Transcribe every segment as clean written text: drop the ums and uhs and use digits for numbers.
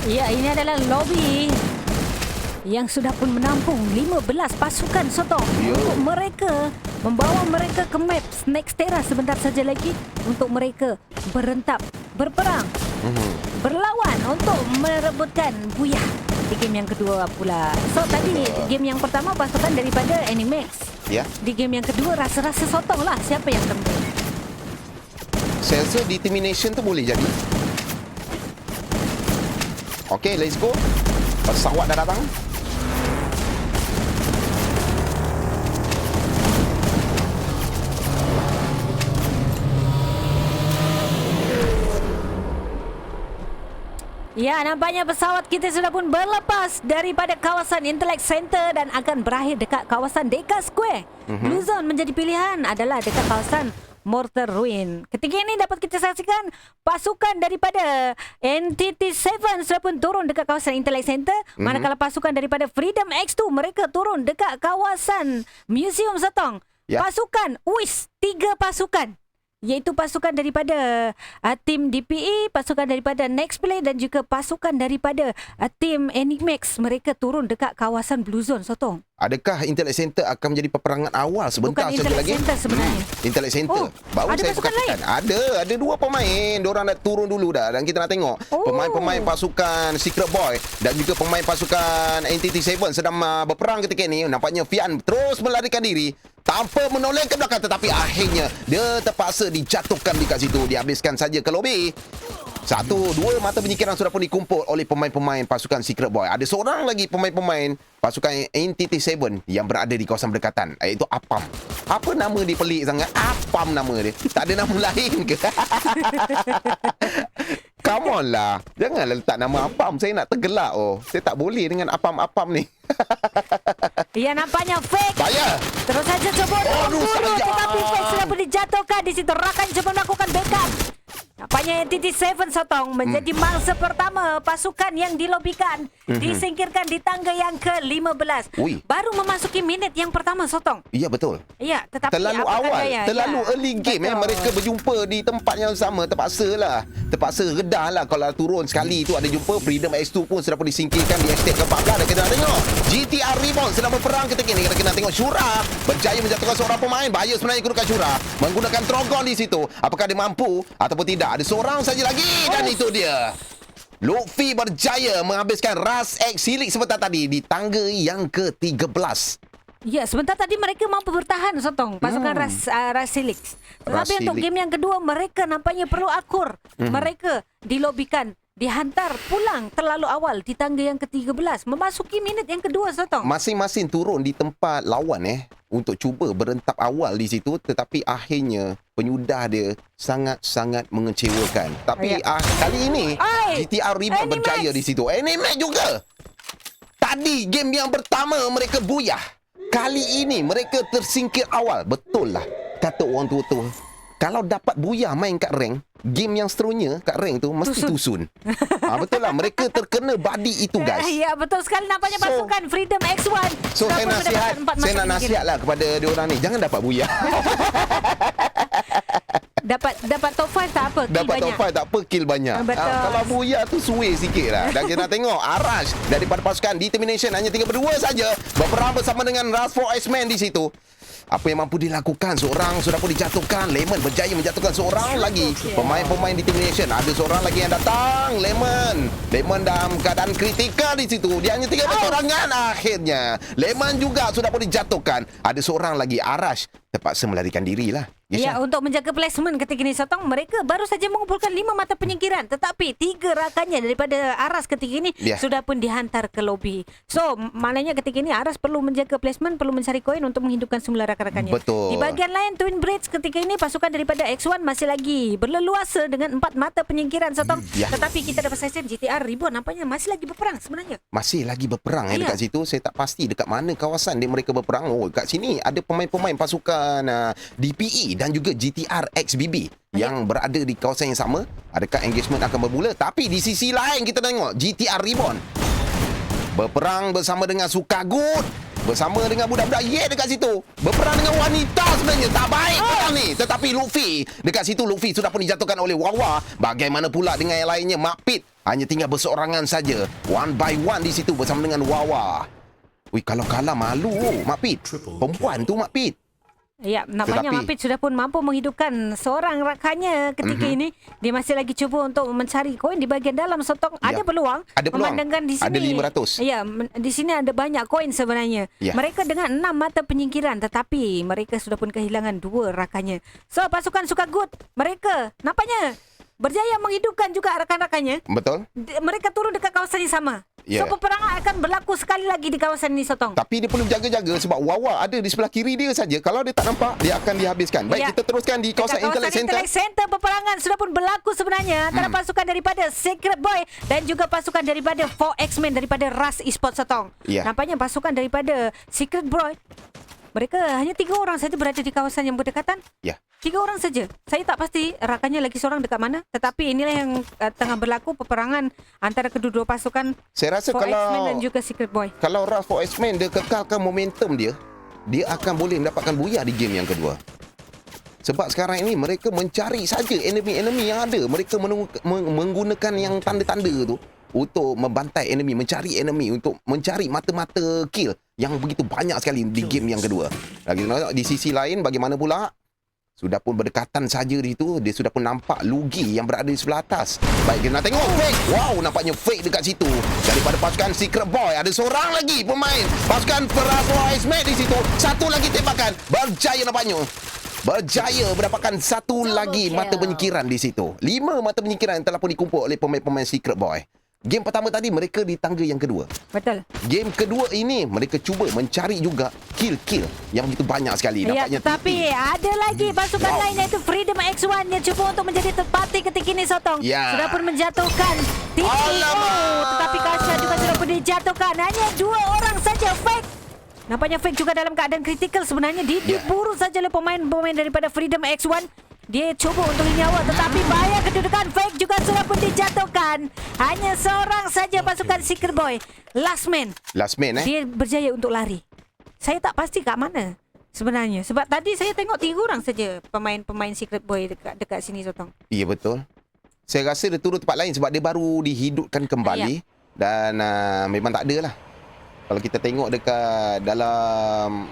Ya, ini adalah lobi yang sudah pun menampung 15 pasukan Sotong. Untuk mereka membawa mereka ke map Snake Terra sebentar saja lagi untuk mereka berentap, berperang, berlawan untuk merebutkan Buyah di game yang kedua pula. So tadi game yang pertama pasukan daripada Animax. Ya. Di game yang kedua rasa-rasa Sotong lah siapa yang terbaik. Saya rasa determination tu boleh jadi. Okay, let's go. Pesawat dah datang. Ya, nampaknya pesawat kita sudah pun berlepas daripada kawasan Intellect Center dan akan berakhir dekat kawasan Deka Square. Blue Zone menjadi pilihan adalah dekat kawasan Mortar Ruin. Ketika ini dapat kita saksikan pasukan daripada NTT7 sudah pun turun dekat kawasan Intellect Center. Manakala pasukan daripada Freedom X2 mereka turun dekat kawasan Museum Sotong. Ya. Pasukan UIS, 3 pasukan. Iaitu pasukan daripada tim DPE, pasukan daripada Next Play dan juga pasukan daripada tim Enigmax. Mereka turun dekat kawasan Blue Zone, Sotong. Adakah Intellect Center akan menjadi peperangan awal sebentar saja lagi? Bukan Intellect Center sebenarnya. Intellect Center. Baru ada saya pasukan katakan. Ada 2 pemain. Diorang dah turun dulu dah. Dan kita nak tengok. Pemain-pemain pasukan Secret Boy dan juga pemain pasukan NTT7 sedang berperang ketika ini. Nampaknya Fian terus melarikan diri tanpa menoleh ke belakang. Tetapi akhirnya dia terpaksa dijatuhkan dekat situ. Dihabiskan saja ke lobi. 1, 2 mata penyingkiran sudah pun dikumpul oleh pemain-pemain pasukan Secret Boy. Ada seorang lagi pemain-pemain pasukan NTT7 yang berada di kawasan berdekatan, iaitu Apam. Apa nama dia pelik sangat? Apam nama dia. Tak ada nama lain ke? Come on lah. Janganlah letak nama Apam. Saya nak tergelak. Saya tak boleh dengan Apam-Apam ni. Ya, nampaknya fake. Bahaya. Terus saja coba Aduh, dulu, sayang. tetapi fake sudah pun dijatuhkan di situ. Rakan coba melakukan backup. Nampaknya NTT7 Sotong menjadi mangsa pertama pasukan yang dilobikan, disingkirkan di tangga yang ke-15. Ui. Baru memasuki minit yang pertama, Sotong. Ya, betul. Ya, tetapi Terlalu apakah awal, daya? terlalu Ya, early game. betul. Mereka berjumpa di tempat yang sama. Terpaksa redah lah. Kalau turun sekali tu ada jumpa. Freedom X2 pun sudah pun disingkirkan di estate ke-14. Dan kita nak tengok GTR Reborn sedang berperang ketika ini. Kita nak tengok Shura berjaya menjatuhkan seorang pemain. Bahaya sebenarnya gunakan Shura, menggunakan Trogon di situ. Apakah dia mampu ataupun tidak? Ada seorang saja lagi dan itu dia. Luffy berjaya menghabiskan Ras X Helix sebentar tadi di tangga yang ke-13. Ya, sebentar tadi mereka mampu bertahan, Sotong. Pasukan Ras Helix. Tetapi untuk Helix. game yang kedua, mereka nampaknya perlu akur. Mereka dilobikan, dihantar pulang terlalu awal di tangga yang ke-13. Memasuki minit yang kedua, Sotong. Masing-masing turun di tempat lawan untuk cuba berentap awal di situ, tetapi akhirnya penyudah dia sangat-sangat mengecewakan. Tapi kali ini GTR Reborn Animax berjaya di situ. Animax juga. Tadi game yang pertama mereka buyah. Kali ini mereka tersingkir awal. Betul lah kata orang tua tu. Kalau dapat buyah main kat rank, game yang seterusnya kat rank tu mesti tusun. Betul lah, mereka terkena badi itu, guys. Ya, betul sekali. Nampaknya pasukan Freedom X1. So sudah saya pun mendapatkan 4 mata saya nak penyingkiran. nasihat lah kepada diorang ni, jangan dapat buyah. Dapat top 5 tak apa, kill Dapat banyak. top 5 tak apa, kill banyak. Betul. Kalau buyah tu suwe sikit lah. Dan kita nak tengok Arash daripada pasukan Determination hanya tinggal berdua saja berperang bersama dengan Ras 4 X-Men di situ. Apa yang mampu dilakukan? Seorang sudah pun dijatuhkan. Lemon berjaya menjatuhkan seorang lagi. Pemain-pemain Determination. Ada seorang lagi yang datang. Lemon dalam keadaan kritikal di situ. Dia hanya tinggal bersorangan akhirnya. Lemon juga sudah pun dijatuhkan. Ada seorang lagi, Arash, terpaksa melarikan diri lah. Ya, untuk menjaga placement ketika ini, Sotong, mereka baru saja mengumpulkan 5 mata penyingkiran. Tetapi 3 rakannya daripada Aras ketika ini sudah pun dihantar ke lobi. So, maknanya ketika ini Aras perlu menjaga placement, perlu mencari koin untuk menghidupkan semula rakan-rakannya. Betul. Di bahagian lain, Twin Blades ketika ini pasukan daripada X1 masih lagi berleluasa dengan 4 mata penyingkiran, Sotong. Tetapi kita dapat saksikan GTR Reborn nampaknya masih lagi berperang sebenarnya. Masih lagi berperang dekat situ. Saya tak pasti dekat mana kawasan dia mereka berperang. Kat sini ada pemain-pemain pasukan DPE dan juga GTR XBB yang berada di kawasan yang sama. Adakah engagement akan bermula? Tapi di sisi lain kita tengok GTR Reborn berperang bersama dengan Sukagut, bersama dengan budak-budak dekat situ. Berperang dengan wanita sebenarnya. Tak baik perang ni. Tetapi Luffy dekat situ, Luffy sudah pun dijatuhkan oleh Wawa. Bagaimana pula dengan yang lainnya? Makpit Hanya tinggal berseorangan saja. One by one di situ bersama dengan Wawa. Wih, kalau kalah malu, Mak Pit. Perempuan tu, Mak Pit. Ya, nampaknya Tetapi- Mapit sudah pun mampu menghidupkan seorang rakannya ketika ini. Dia masih lagi cuba untuk mencari koin di bahagian dalam Sotong. Ya. Ada peluang. Ada peluang. Memandangkan di sini. Ada 500. Ya, di sini ada banyak koin sebenarnya. Ya. Mereka dengan 6 mata penyingkiran tetapi mereka sudah pun kehilangan 2 rakannya. So, pasukan Sukagut, mereka nampaknya berjaya menghidupkan juga rakan-rakannya. Betul? Mereka turun dekat kawasan yang sama. Ya. So, peperangan akan berlaku sekali lagi di kawasan ini, Sotong. Tapi dia perlu jaga-jaga sebab Wawa ada di sebelah kiri dia saja. Kalau dia tak nampak, dia akan dihabiskan. Baik, Ya. kita teruskan di kawasan Intellect Center. Intellect Center, peperangan sudah pun berlaku sebenarnya antara pasukan daripada Secret Boy dan juga pasukan daripada 4X-Men daripada Ras Esports Sotong. Ya. Nampaknya pasukan daripada Secret Boy, mereka hanya 3 orang saja berada di kawasan yang berdekatan. Ya. 3 orang saja. Saya tak pasti rakannya lagi seorang dekat mana. Tetapi inilah yang tengah berlaku peperangan antara kedua-dua pasukan Saya rasa 4X-Men dan kalau juga Secret Boy. Ras for X-Men dia kekalkan momentum dia, dia akan boleh mendapatkan booyah di game yang kedua. Sebab sekarang ini mereka mencari saja enemy-enemy yang ada. Mereka menggunakan yang tanda-tanda tu untuk membantai enemy, mencari enemy, untuk mencari mata-mata kill yang begitu banyak sekali di game yang kedua. Lagi tengok di sisi lain bagaimana pula? Sudah pun berdekatan saja di situ. Dia sudah pun nampak Lugi yang berada di sebelah atas. Baik, kita nak tengok fake. Wow, nampaknya fake dekat situ. Daripada pasukan Secret Boy, ada seorang lagi pemain pasukan Ras X-Men di situ. Satu lagi tembakan. Berjaya nampaknya. Berjaya mendapatkan satu lagi mata penyingkiran di situ. 5 mata penyingkiran yang telah pun dikumpul oleh pemain-pemain Secret Boy. Game pertama tadi mereka di tangga yang kedua. Betul. Game kedua ini mereka cuba mencari juga kill-kill yang begitu banyak sekali. Ya, Nampaknya tetapi ada lagi pasukan Wow. lain iaitu Freedom X1 yang cuba untuk menjadi terpati ketika ini, Sotong. Ya. Sudah pun menjatuhkan TPO. Alamak. Tetapi Kasha juga sudah pun dijatuhkan. Hanya 2 orang saja fake. Nampaknya fake juga dalam keadaan kritikal sebenarnya. Diburu saja oleh pemain-pemain daripada Freedom X1. Dia cuba untuk nyawa tetapi bahaya kedudukan fake juga sudah pun dijatuhkan. Hanya seorang saja pasukan Secret Boy. Last man. Last man Dia berjaya untuk lari. Saya tak pasti kat mana sebenarnya. Sebab tadi saya tengok 3 orang saja pemain-pemain Secret Boy dekat sini, Sotong. Ya, betul. Saya rasa dia turun tempat lain sebab dia baru dihidupkan kembali. Dan memang tak ada lah. Kalau kita tengok dekat dalam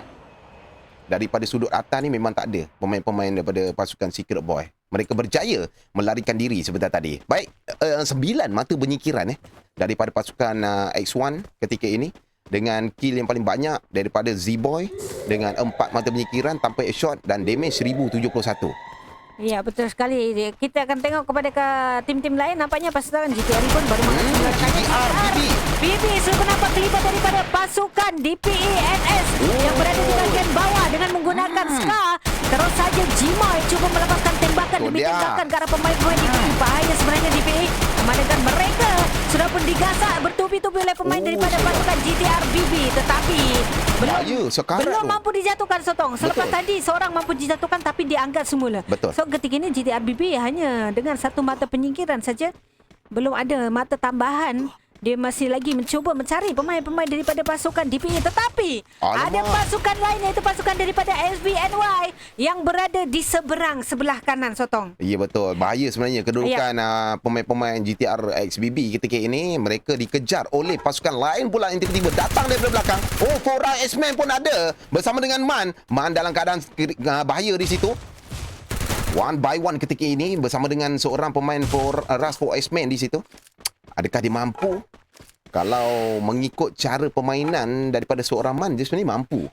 daripada sudut atas ni memang tak ada pemain-pemain daripada pasukan Secret Boy. Mereka berjaya melarikan diri sebentar tadi. Baik, 9 mata penyingkiran daripada pasukan X1 ketika ini. Dengan kill yang paling banyak daripada Z-Boy dengan 4 mata penyingkiran tanpa headshot dan damage 1071. Ya, betul sekali. Kita akan tengok kepada tim-tim lain. Nampaknya pasukan GTR pun baru mengaksanakan GTR, BB. BB sudah nampak terlibat daripada pasukan DPENS yang berada di bahagian bawah dengan menggunakan Scar. Terus saja Jimoy cuba melepaskan tembakan demi dia. tembakan ke arah pemain-pemain DPE. Bahaya sebenarnya DPE. Memandangkan mereka sudah pun digasak bertubi-tubi oleh pemain daripada pasukan GTR BB. Tetapi Bahaya, sekarat belum tu. mampu dijatuhkan, Sotong. Selepas Betul. tadi seorang mampu dijatuhkan tapi diangkat semula. Betul. So ketika ini GTR BB hanya dengan 1 mata penyingkiran saja. Belum ada mata tambahan. Dia masih lagi mencuba mencari pemain-pemain daripada pasukan DPE. Tetapi Alamak. ada pasukan lain iaitu pasukan daripada SVNY yang berada di sebelah kanan, Sotong. Ya, betul. Bahaya sebenarnya kedudukan pemain-pemain GTR XBB ketika ini. Mereka dikejar oleh pasukan lain pula yang tiba-tiba datang daripada belakang. Oh, Fora X-Men pun ada bersama dengan Man. Man dalam keadaan bahaya di situ. One by one ketika ini bersama dengan seorang pemain Ras for X-Men di situ. Adakah dia mampu? Kalau mengikut cara permainan daripada seorang Man, dia sebenarnya mampu.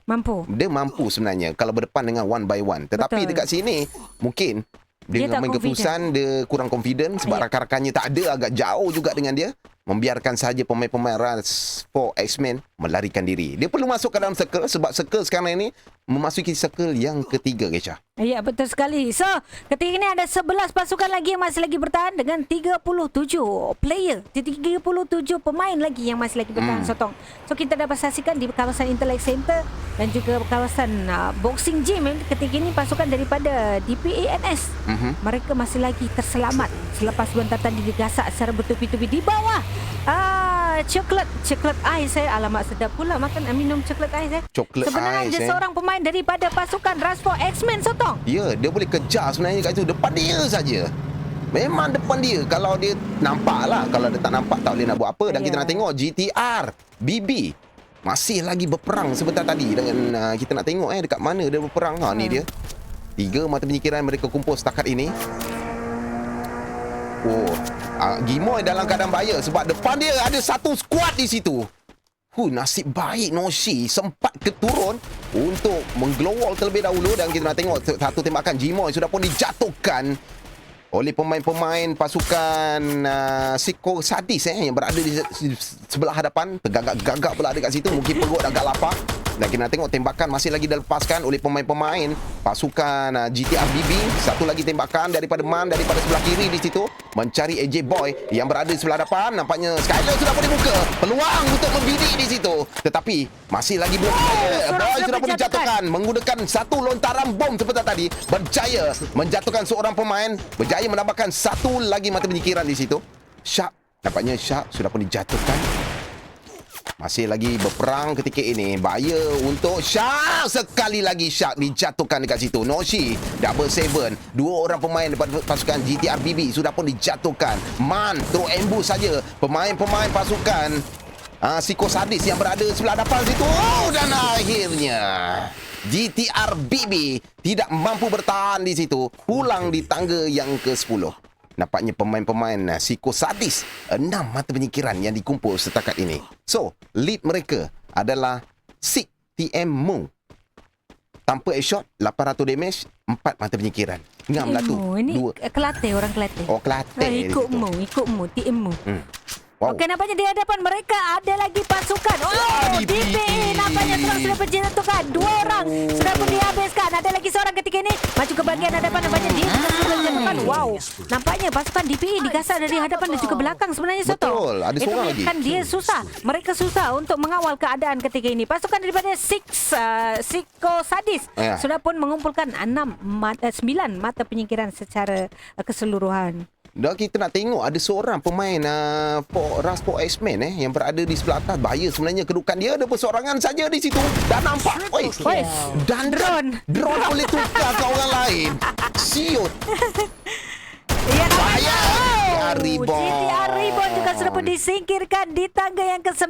Dia mampu sebenarnya kalau berdepan dengan one by one. Tetapi Betul. dekat sini mungkin Dia dengan tak main keputusan dia kurang confident sebab Ya. rakan-rakannya tak ada, agak jauh juga dengan dia. Membiarkan saja pemain-pemain Ras for X-Men melarikan diri. Dia perlu masuk ke dalam circle sebab circle sekarang ini memasuki circle yang ketiga, Gesha. Ya, betul sekali. So, ketika ini ada 11 pasukan lagi yang masih lagi bertahan dengan 37 player. 37 pemain lagi yang masih lagi bertahan, Sotong. So, kita dapat saksikan di kawasan Intellect Center dan juga kawasan Boxing Gym. Ketika ini pasukan daripada DPENS. Mereka masih lagi terselamat selepas bentar tadi digasak secara bertubi-tubi di bawah. Coklat ais saya. Alamak, sedap pula makan minum coklat ais. Coklat Sebenarnya ais, ada seorang pemain daripada pasukan Ras for X-Men, Sotong. Ya, dia boleh kejar sebenarnya kat situ. Depan dia saja. Memang depan dia. Kalau dia nampak lah. Kalau dia tak nampak, tak boleh nak buat apa. Dan kita nak tengok GTR BB masih lagi berperang sebentar tadi. Dengan kita nak tengok dekat mana dia berperang. Ni dia. 3 mata penyikiran mereka kumpul setakat ini. Gimoy dalam keadaan bahaya sebab depan dia ada satu skuad di situ. Nasib baik Noshi sempat keturun untuk mengglowal terlebih dahulu. Dan kita nak tengok satu tembakan Gimoy sudah pun dijatuhkan oleh pemain-pemain pasukan Siko Sadis yang berada di sebelah hadapan. Tergagak-gagak pula dekat situ. Mungkin perut agak lapar. Dan kita nak tengok tembakan masih lagi dilepaskan oleh pemain-pemain pasukan GTR BB. Satu lagi tembakan daripada Man daripada sebelah kiri di situ. Mencari AJ Boy yang berada di sebelah depan. Nampaknya Skyler sudah pun dibuka peluang untuk membidik di situ. Tetapi masih lagi belum Boy sudah pun dijatuhkan menggunakan satu lontaran bom seperti tadi. Berjaya menjatuhkan seorang pemain. Berjaya menambahkan satu lagi mata penyikiran di situ. Shark. Nampaknya Shark sudah pun dijatuhkan. Masih lagi berperang ketika ini. Bahaya untuk Shark. Sekali lagi Shark dijatuhkan dekat situ. Noshi, Double Seven. 2 orang pemain daripada pasukan GTR BB sudah pun dijatuhkan. Man, throw ambush saja. Pemain-pemain pasukan Siko Sadis yang berada sebelah depan situ. Dan akhirnya GTR BB tidak mampu bertahan di situ. Pulang di tangga yang ke-10. Nampaknya pemain-pemain Siko Sadis 6 mata penyikiran yang dikumpul setakat ini. So, lead mereka adalah Sik TM Mu. Tanpa headshot, 800 damage, 4 mata penyikiran. Ngam lah tu. Ini Kelantan, orang Kelantan. Oh, Kelantan. Ikut Mu, TM Mu. Wow. Okey, nampaknya di hadapan mereka ada lagi pasukan. DP nampaknya terus sudah berjatuhkan. 2 orang sudah pun dihabiskan. Ada lagi seorang ketika ini maju ke bahagian hadapan. Nampaknya dia sudah berjatuhkan. Wow. Nampaknya pasukan DPE digasah dari hadapan dan juga belakang sebenarnya, Soto. Betul. Ada seorang lagi. Kan dia susah. Mereka susah untuk mengawal keadaan ketika ini. Pasukan daripada Siko Sadis sudah pun mengumpulkan 9 mata penyingkiran secara keseluruhan. Dan kita nak tengok ada seorang pemain Raspo X-Men yang berada di sebelah atas. Bahaya sebenarnya kedudukan dia. Ada perseorangan saja di situ. Dan nampak. Dan drone boleh tukar ke orang lain. Siut. Bahaya. GTR Reborn juga sudah pun disingkirkan di tangga yang ke-9.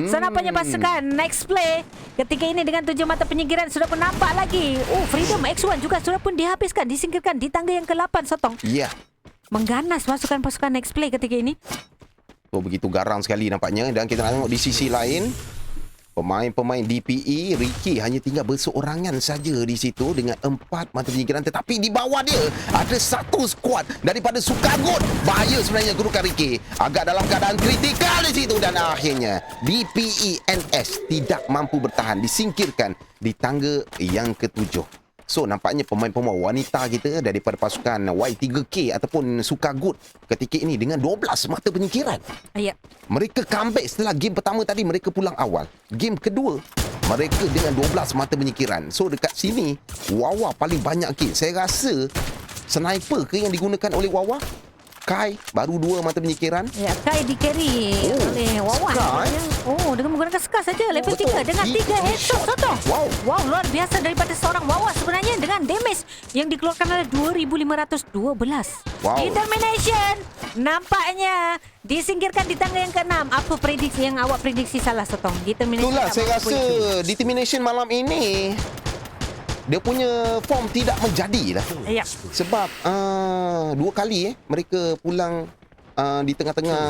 So nampaknya pasukan Next Play ketika ini dengan 7 mata penyingkiran sudah pun nampak lagi. Freedom X1 juga sudah pun dihabiskan, disingkirkan di tangga yang ke-8, Sotong. Ya. Mengganas pasukan Next Play ketika ini. Begitu garang sekali nampaknya. Dan kita nak tengok di sisi lain, pemain-pemain DPE, Ricky hanya tinggal berseorangan saja di situ dengan 4 mata penyingkiran. Tetapi di bawah dia ada satu skuad daripada Sukagut. Bahaya sebenarnya kedudukan Ricky. Agak dalam keadaan kritikal di situ. Dan akhirnya DPE NS tidak mampu bertahan. Disingkirkan di tangga yang ke-7. So, nampaknya pemain-pemain wanita kita daripada pasukan Y3K ataupun Sukagut ketika ini dengan 12 mata penyingkiran. Ya. Mereka comeback setelah game pertama tadi mereka pulang awal. Game kedua, mereka dengan 12 mata penyingkiran. So, dekat sini, Wawa paling banyak kill. Saya rasa sniper ke yang digunakan oleh Wawa? Kai baru 2 mata penyingkiran. Ya, Kai di carry oleh Wawan. Dengan menggunakan Scar saja level 3 dengan 3 headshot, Soto. Wow, luar biasa daripada seorang Wawa sebenarnya dengan damage yang dikeluarkan oleh 2512. Determination nampaknya disingkirkan di tangga yang ke-6. Apa prediksi yang awak prediksi salah, Sotong? Determination. Itulah saya rasa Determination malam ini dia punya form tidak menjadi lah. Ya. Sebab 2 kali mereka pulang di tengah-tengah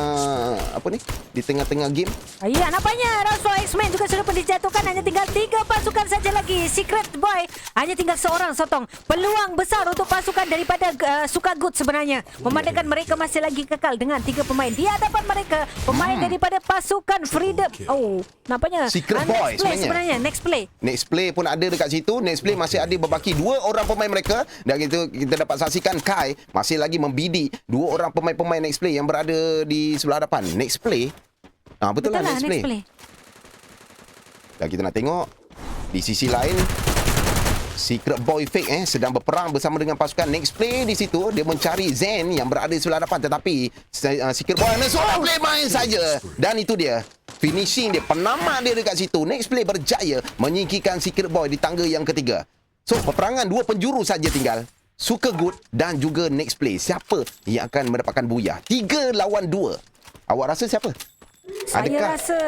di tengah-tengah game. Ya, nampaknya Raspo X-Men juga sudah pun dijatuhkan. Hanya tinggal 3 pasukan saja lagi. Secret Boy hanya tinggal seorang, Sotong. Peluang besar untuk pasukan daripada Sukagut sebenarnya. Memandangkan mereka masih lagi kekal dengan 3 pemain. Di hadapan mereka pemain daripada pasukan Freedom. Nampaknya Secret Boy sebenarnya. Next Play pun ada dekat situ. Next Play masih ada berbaki 2 orang pemain mereka. Dan kita dapat saksikan Kai masih lagi membidik 2 orang pemain-pemain Next Play yang berada di sebelah depan. Next Play. Betul lah Next Play. Dan kita nak tengok di sisi lain, Secret Boy Fake sedang berperang bersama dengan pasukan Next Play di situ. Dia mencari Zen yang berada di sebelah depan. Tetapi Secret Boy seorang play main saja. Dan itu dia finishing dia, penamat dia dekat situ. Next Play berjaya menyingkirkan Secret Boy di tangga yang ketiga. So, peperangan 2 penjuru saja tinggal. Super Good dan juga Next Play. Siapa yang akan mendapatkan booyah? 3 lawan 2. Awak rasa siapa? Saya rasa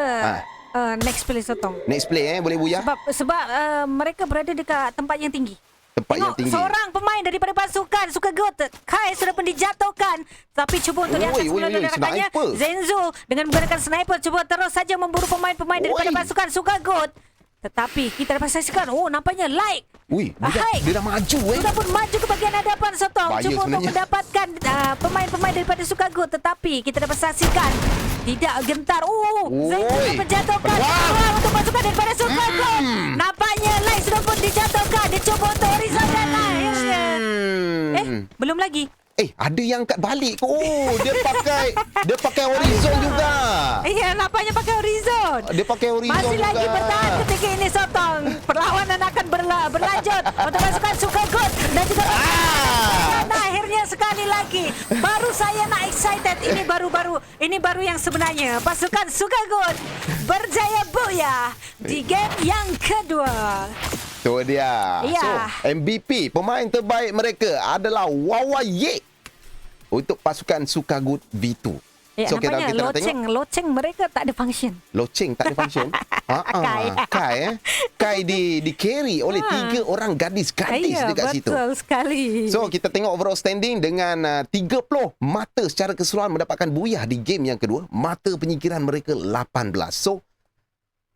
Next Play Sotong. Next Play boleh booyah? Sebab mereka berada dekat tempat yang tinggi. Tempat yang tinggi. Seorang pemain daripada pasukan Super Good, Kai, sudah pun dijatuhkan. Tapi cuba untuk di atas mula rakannya. Zenzo dengan menggunakan sniper cuba terus saja memburu pemain-pemain daripada pasukan Super Good. Tetapi kita dapat saksikan, nampaknya Light. Dia dah maju Sudah pun maju ke bahagian hadapan Sotong. Bahaya Cuba sebenarnya untuk mendapatkan pemain-pemain daripada Super Good. Tetapi kita dapat saksikan tidak gentar. Zenzo dapat jatuhkan. Untuk pasukan daripada Super Good. Nampaknya Light sudah pun dijatuhkan. Dia cuba untuk horizon dan akhirnya. Belum lagi. Ada yang kat balik. Dia pakai horizon juga. Ya, nampaknya pakai horizon. Dia pakai horizon Masih juga. lagi bertahan ketika ini Sotong. Perlawanan akan berlanjut untuk pasukan Super Good dan juga akhirnya sekali lagi baru saya nak excited. Ini baru yang sebenarnya. Pasukan Super Good berjaya booyah di game yang kedua. Tu dia. Ya. So, MVP pemain terbaik mereka adalah Wawa Ye untuk pasukan Super Good V2. So nampaknya loceng mereka tak ada function. Loceng tak ada function. Kai di carry oleh 3 orang gadis dekat situ. Betul sekali. So kita tengok overall standing dengan 30 mata secara keseluruhan mendapatkan booyah di game yang kedua. Mata penyingkiran mereka 18. So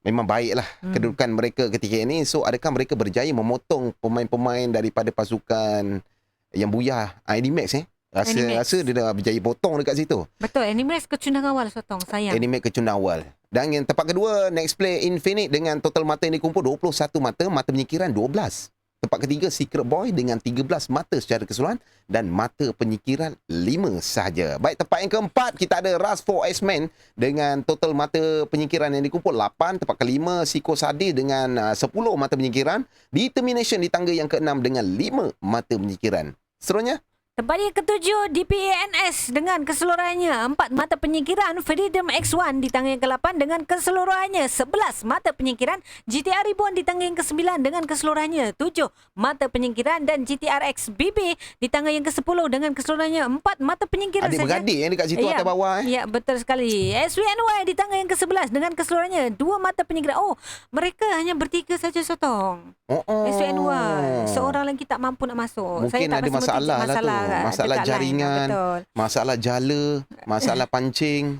memang baiklah kedudukan mereka ketika ini. So adakah mereka berjaya memotong pemain-pemain daripada pasukan yang booyah Animax Rasa dia dah berjaya potong dekat situ. Betul, Animax kecundang awal Sotong, sayang. Animax kecundang awal. Dan yang tempat kedua, Next Play Infinite dengan total mata yang dikumpul 21 mata penyingkiran 12. Tempat ketiga, Secret Boy dengan 13 mata secara keseluruhan dan mata penyingkiran 5 sahaja. Baik, tempat yang keempat, kita ada Rust 4 X-Men dengan total mata penyingkiran yang dikumpul 8. Tempat kelima, Siko Sadi dengan 10 mata penyingkiran. Determination di tangga yang keenam dengan 5 mata penyingkiran. Seterusnya, tempat yang ketujuh, DPANS dengan keseluruhannya 4 mata penyingkiran. Freedom X1 di tangga yang ke-8 dengan keseluruhannya 11 mata penyingkiran. GTR Reborn di tangga yang ke-9 dengan keseluruhannya 7 mata penyingkiran. Dan GTR XBB di tangga yang ke-10 dengan keseluruhannya 4 mata penyingkiran saja. Adik-beradik yang dekat situ atas bawah. Ya, betul sekali. SWNY di tangga yang ke-11 dengan keseluruhannya 2 mata penyingkiran. Mereka hanya bertiga saja Sotong. SWNY. Seorang lagi tak mampu nak masuk. Mungkin saya tak ada masalah lah tu. Masalah jaringan, masalah jala, masalah pancing,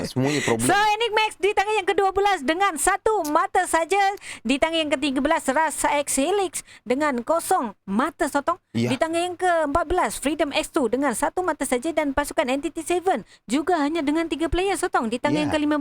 semuanya problem. So Enigmax di tangga yang ke-12 dengan 1 mata saja. Di tangga yang ke-13 Rasa X Helix dengan 0 mata Sotong. Di tangga yang ke-14 Freedom X2 dengan 1 mata saja. Dan pasukan Entity 7 juga hanya dengan 3 player Sotong. Di tangga yang ke-15